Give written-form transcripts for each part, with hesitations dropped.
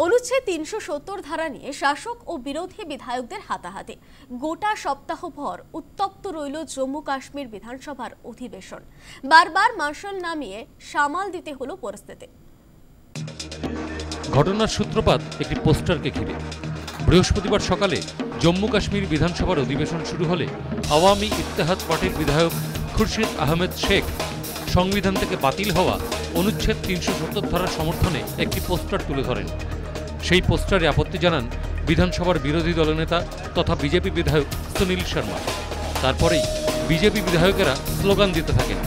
অনুচ্ছেদ ৩৭০ ধারা নিয়ে শাসক ও বিরোধী বিধায়কদের হাতাহাতি। গোটা সপ্তাহভর উত্তপ্ত রইল জম্মু কাশ্মীর বিধানসভার অধিবেশন। বারবার মার্শাল নামিয়ে সামাল দিতে হলো পরিস্থিতি। ঘটনার সূত্রপাত একটি পোস্টারকে ঘিরে। বৃহস্পতিবার সকালে জম্মু কাশ্মীর বিধানসভার অধিবেশন শুরু হলে আওয়ামী ইত্তেহাদ পার্টির বিধায়ক খুরশিদ আহমেদ শেখ সংবিধান থেকে বাতিল হওয়া অনুচ্ছেদ ৩৭০ ধারার সমর্থনে একটি পোস্টার তুলে ধরেন। সেই পোস্টারে আপত্তি জানান বিধানসভার বিরোধী দলনেতা তথা বিজেপি বিধায়ক সুনীল শর্মা। তারপরেই বিজেপি বিধায়কেরা স্লোগান দিতে থাকেন।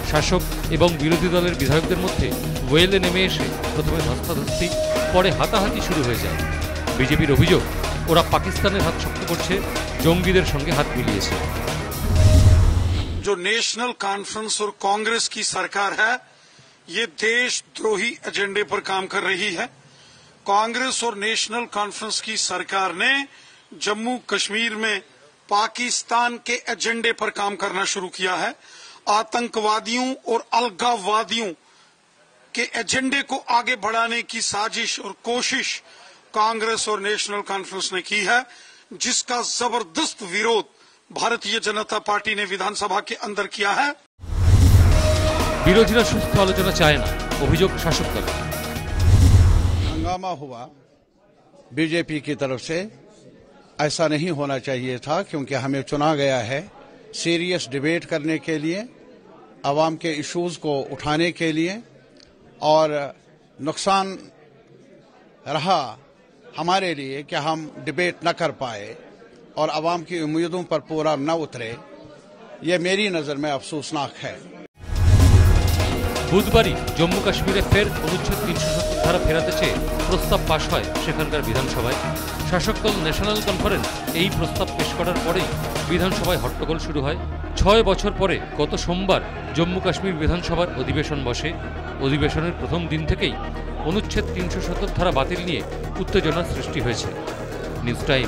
শাসক এবং বিরোধী দলের বিধায়কদের মধ্যে ওয়েলে নেমে এসে প্রথমে ধস্তাধস্তি, পরে হাতাহাতি শুরু হয়ে যায়। বিজেপির অভিযোগ, ওরা পাকিস্তানের হাত শক্ত করছে, জঙ্গিদের সঙ্গে হাত মিলিয়েছে। जो नेशनल कॉन्फ्रेंस और कांग्रेस की सरकार है, ये देशद्रोही एजेंडे पर काम कर रही है। कांग्रेस और नेशनल कॉन्फ्रेंस की सरकार ने जम्मू कश्मीर में पाकिस्तान के एजेंडे पर काम करना शुरू किया है। आतंकवादियों और अलगाववादियों के एजेंडे को आगे बढ़ाने की साजिश और कोशिश कांग्रेस और नेशनल कॉन्फ्रेंस ने की है, जिसका जबरदस्त विरोध भारतीय जनता पार्टी ने विधानसभा के अंदर किया है। বিরোধীরা সুস্থ আলোচনা চায় না, অভিযোগ শাসক দল। हंगामा हुआ बीजेपी की तरफ से, ऐसा नहीं होना चाहिए था, क्योंकि हमें चुना गया है सीरियस डिबेट करने के लिए, आवाम के इश्यूज को उठाने के लिए। और नुकसान रहा हमारे लिए कि हम डिबेट न कर पाए और आवाम की उम्मीदों पर पूरा न उतरे। ये मेरी नजर में अफसोसनाक है। বুধবারই জম্মু কাশ্মীরে ফের অনুচ্ছেদ ৩৭০ ধারা ফেরাতে চেয়ে প্রস্তাব পাশ হয় সেখানকার বিধানসভায়। শাসক দল ন্যাশনাল কনফারেন্স এই প্রস্তাব পেশ করার পরেই বিধানসভায় হট্টগোল শুরু হয়। ৬ বছর পরে গত সোমবার জম্মু কাশ্মীর বিধানসভার অধিবেশন বসে। অধিবেশনের প্রথম দিন থেকেই অনুচ্ছেদ ৩৭০ ধারা বাতিল নিয়ে উত্তেজনার সৃষ্টি হয়েছে। News time.